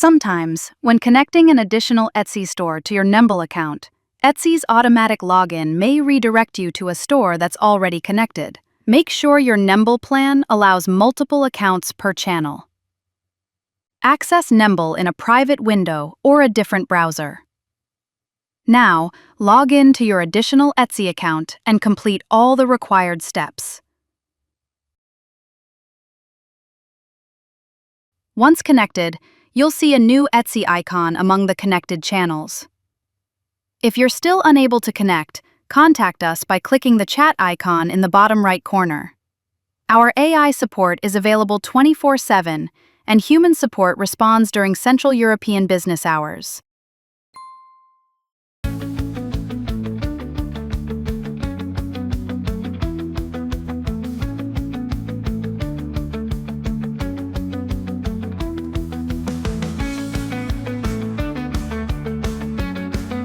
Sometimes, when connecting an additional Etsy store to your Nembol account, Etsy's automatic login may redirect you to a store that's already connected. Make sure your Nembol plan allows multiple accounts per channel. Access Nembol in a private window or a different browser. Now, log in to your additional Etsy account and complete all the required steps. Once connected, you'll see a new Etsy icon among the connected channels. If you're still unable to connect, contact us by clicking the chat icon in the bottom right corner. Our AI support is available 24/7, and human support responds during Central European business hours.